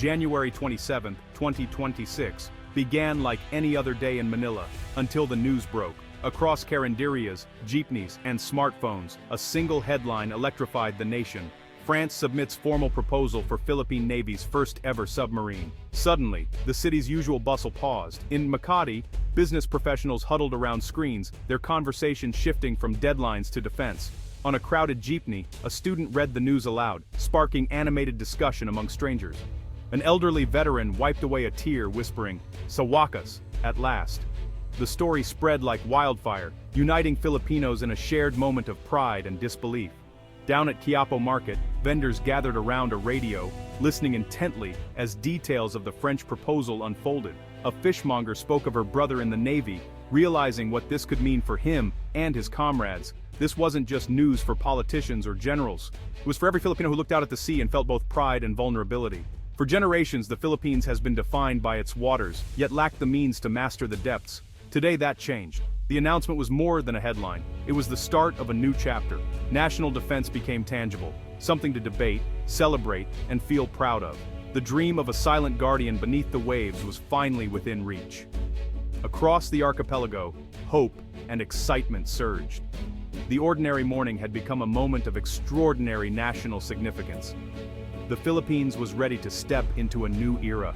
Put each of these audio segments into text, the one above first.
January 27, 2026, began like any other day in Manila, until the news broke. Across carinderias, jeepneys, and smartphones, a single headline electrified the nation. France submits formal proposal for Philippine Navy's first-ever submarine. Suddenly, the city's usual bustle paused. In Makati, business professionals huddled around screens, their conversation shifting from deadlines to defense. On a crowded jeepney, a student read the news aloud, sparking animated discussion among strangers. An elderly veteran wiped away a tear, whispering, "Sa wakas, at last." The story spread like wildfire, uniting Filipinos in a shared moment of pride and disbelief. Down at Quiapo Market, vendors gathered around a radio, listening intently as details of the French proposal unfolded. A fishmonger spoke of her brother in the Navy, realizing what this could mean for him and his comrades. This wasn't just news for politicians or generals. It was for every Filipino who looked out at the sea and felt both pride and vulnerability. For generations, the Philippines has been defined by its waters, yet lacked the means to master the depths. Today that changed. The announcement was more than a headline. It was the start of a new chapter. National defense became tangible, something to debate, celebrate, and feel proud of. The dream of a silent guardian beneath the waves was finally within reach. Across the archipelago, hope and excitement surged. The ordinary morning had become a moment of extraordinary national significance. The Philippines was ready to step into a new era.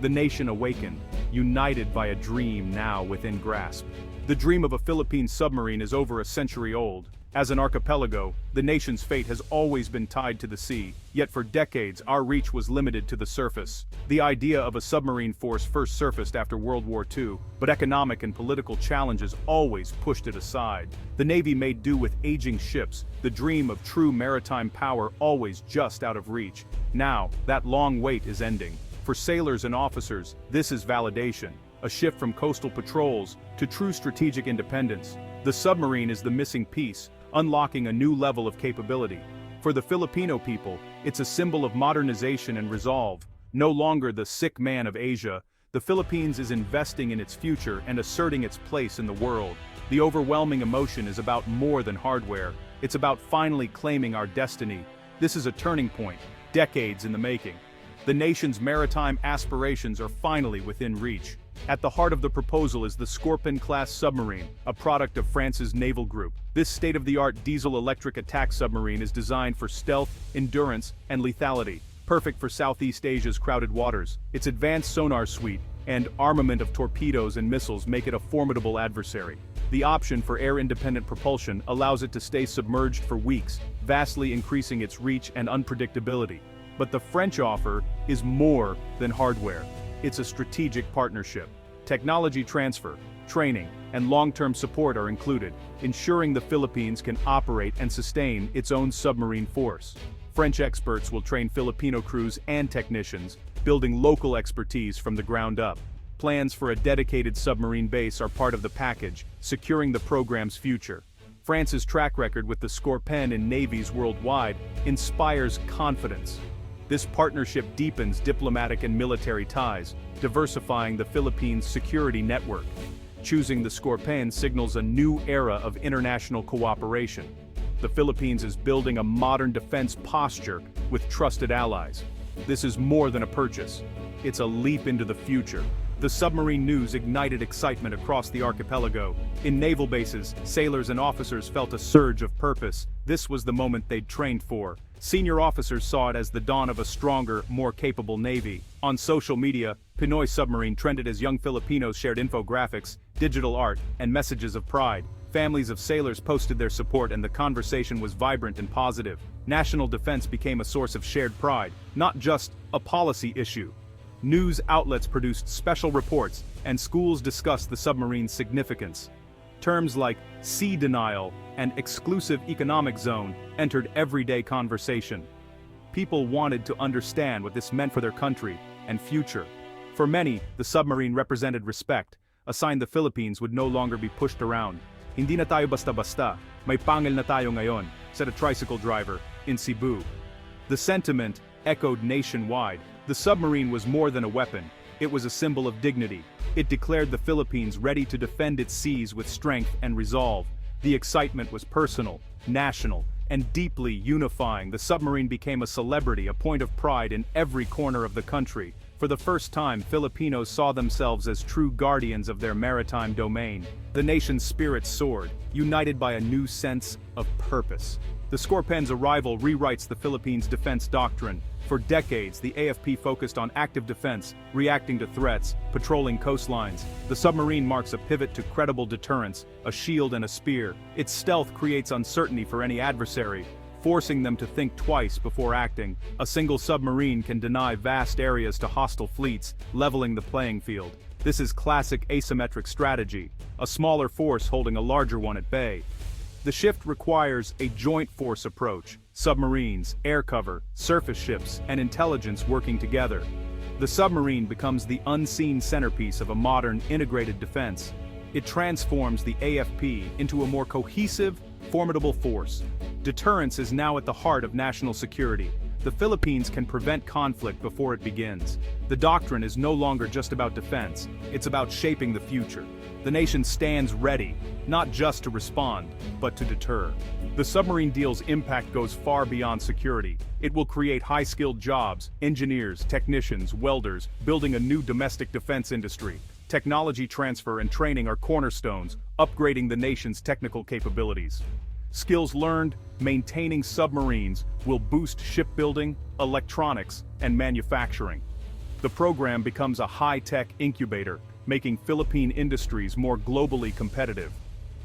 The nation awakened, united by a dream now within grasp. The dream of a Philippine submarine is over a century old. As an archipelago, the nation's fate has always been tied to the sea, yet for decades our reach was limited to the surface. The idea of a submarine force first surfaced after World War II, but economic and political challenges always pushed it aside. The Navy made do with aging ships, the dream of true maritime power always just out of reach. Now, that long wait is ending. For sailors and officers, this is validation, a shift from coastal patrols to true strategic independence. The submarine is the missing piece, unlocking a new level of capability. For the Filipino people, it's a symbol of modernization and resolve. No longer the sick man of Asia, the Philippines is investing in its future and asserting its place in the world. The overwhelming emotion is about more than hardware. It's about finally claiming our destiny. This is a turning point, decades in the making. The nation's maritime aspirations are finally within reach. At the heart of the proposal is the Scorpion-class submarine, a product of France's naval group. This state-of-the-art diesel-electric attack submarine is designed for stealth, endurance, and lethality, perfect for Southeast Asia's crowded waters. Its advanced sonar suite and armament of torpedoes and missiles make it a formidable adversary. The option for air-independent propulsion allows it to stay submerged for weeks, vastly increasing its reach and unpredictability. But the French offer is more than hardware. It's a strategic partnership. Technology transfer, training, and long-term support are included, ensuring the Philippines can operate and sustain its own submarine force. French experts will train Filipino crews and technicians, building local expertise from the ground up. Plans for a dedicated submarine base are part of the package, securing the program's future. France's track record with the Scorpion in navies worldwide inspires confidence. This partnership deepens diplomatic and military ties, diversifying the Philippines' security network. Choosing the Scorpion signals a new era of international cooperation. The Philippines is building a modern defense posture with trusted allies. This is more than a purchase. It's a leap into the future. The submarine news ignited excitement across the archipelago. In naval bases, sailors and officers felt a surge of purpose. This was the moment they'd trained for. Senior officers saw it as the dawn of a stronger, more capable Navy. On social media, Pinoy Submarine trended as young Filipinos shared infographics, digital art, and messages of pride. Families of sailors posted their support and the conversation was vibrant and positive. National defense became a source of shared pride, not just a policy issue. News outlets produced special reports, and schools discussed the submarine's significance. Terms like sea denial and exclusive economic zone entered everyday conversation. People wanted to understand what this meant for their country and future. For many, the submarine represented respect, a sign the Philippines would no longer be pushed around. "Hindi na tayo basta-basta, may pangil na tayo ngayon," said a tricycle driver in Cebu. The sentiment echoed nationwide. The submarine was more than a weapon. It was a symbol of dignity. It declared the Philippines ready to defend its seas with strength and resolve. The excitement was personal, national, and deeply unifying. The submarine became a celebrity, a point of pride in every corner of the country. For the first time, Filipinos saw themselves as true guardians of their maritime domain. The nation's spirit soared, united by a new sense of purpose. The Scorpen's arrival rewrites the Philippines' defense doctrine. For decades, the AFP focused on active defense, reacting to threats, patrolling coastlines. The submarine marks a pivot to credible deterrence, a shield and a spear. Its stealth creates uncertainty for any adversary, forcing them to think twice before acting. A single submarine can deny vast areas to hostile fleets, leveling the playing field. This is classic asymmetric strategy, a smaller force holding a larger one at bay. The shift requires a joint force approach, submarines, air cover, surface ships, and intelligence working together. The submarine becomes the unseen centerpiece of a modern, integrated defense. It transforms the AFP into a more cohesive, formidable force. Deterrence is now at the heart of national security. The Philippines can prevent conflict before it begins. The doctrine is no longer just about defense, it's about shaping the future. The nation stands ready, not just to respond, but to deter. The submarine deal's impact goes far beyond security. It will create high-skilled jobs, engineers, technicians, welders, building a new domestic defense industry. Technology transfer and training are cornerstones, upgrading the nation's technical capabilities. Skills learned, maintaining submarines, will boost shipbuilding, electronics, and manufacturing. The program becomes a high-tech incubator, making Philippine industries more globally competitive.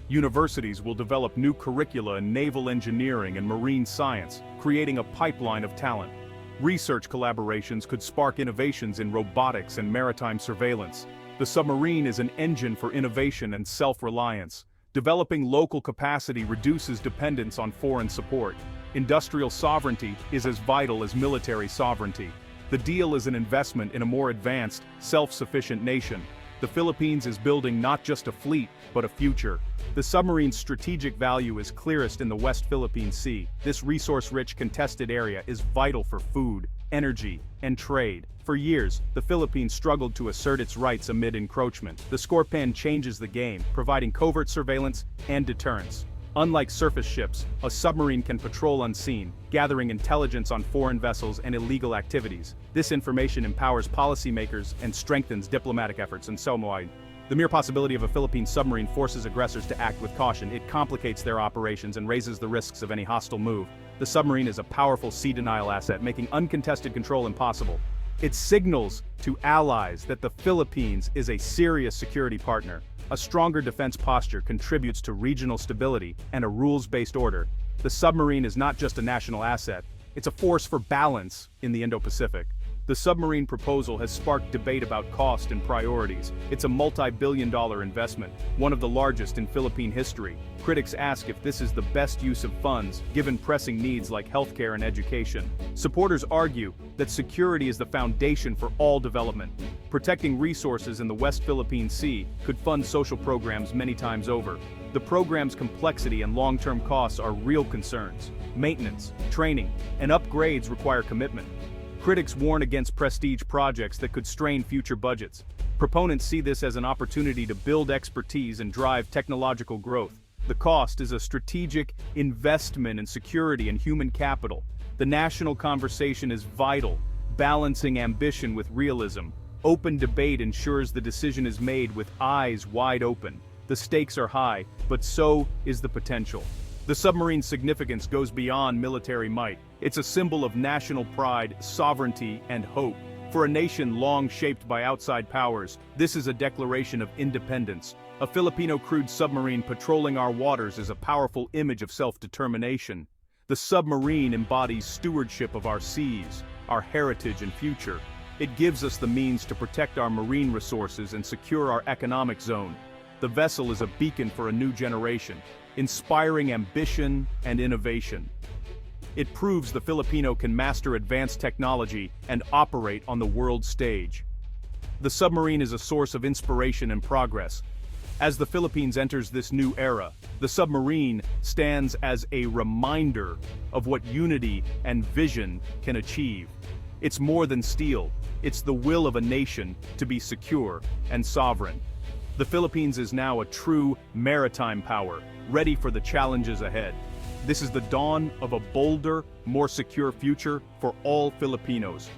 Universities will develop new curricula in naval engineering and marine science, creating a pipeline of talent. Research collaborations could spark innovations in robotics and maritime surveillance. The submarine is an engine for innovation and self-reliance. Developing local capacity reduces dependence on foreign support. Industrial sovereignty is as vital as military sovereignty. The deal is an investment in a more advanced, self-sufficient nation. The Philippines is building not just a fleet, but a future. The submarine's strategic value is clearest in the West Philippine Sea. This resource-rich, contested area is vital for food, energy, and trade. For years, the Philippines struggled to assert its rights amid encroachment. The Scorpen changes the game, providing covert surveillance and deterrence. Unlike surface ships, a submarine can patrol unseen, gathering intelligence on foreign vessels and illegal activities. This information empowers policymakers and strengthens diplomatic efforts in Submarine. The mere possibility of a Philippine submarine forces aggressors to act with caution. It complicates their operations and raises the risks of any hostile move. The submarine is a powerful sea denial asset, making uncontested control impossible. It signals to allies that the Philippines is a serious security partner. A stronger defense posture contributes to regional stability and a rules-based order. The submarine is not just a national asset, it's a force for balance in the Indo-Pacific. The submarine proposal has sparked debate about cost and priorities. It's a multi-billion-dollar investment, one of the largest in Philippine history. Critics ask if this is the best use of funds, given pressing needs like healthcare and education. Supporters argue that security is the foundation for all development. Protecting resources in the West Philippine Sea could fund social programs many times over. The program's complexity and long-term costs are real concerns. Maintenance, training, and upgrades require commitment. Critics warn against prestige projects that could strain future budgets. Proponents see this as an opportunity to build expertise and drive technological growth. The cost is a strategic investment in security and human capital. The national conversation is vital, balancing ambition with realism. Open debate ensures the decision is made with eyes wide open. The stakes are high, but so is the potential. The submarine's significance goes beyond military might. It's a symbol of national pride, sovereignty, and hope. For a nation long shaped by outside powers, this is a declaration of independence. A Filipino-crewed submarine patrolling our waters is a powerful image of self-determination. The submarine embodies stewardship of our seas, our heritage and future. It gives us the means to protect our marine resources and secure our economic zone. The vessel is a beacon for a new generation, inspiring ambition and innovation. It proves the Filipino can master advanced technology and operate on the world stage. The submarine is a source of inspiration and progress. As the Philippines enters this new era, the submarine stands as a reminder of what unity and vision can achieve. It's more than steel, it's the will of a nation to be secure and sovereign. The Philippines is now a true maritime power, ready for the challenges ahead. This is the dawn of a bolder, more secure future for all Filipinos.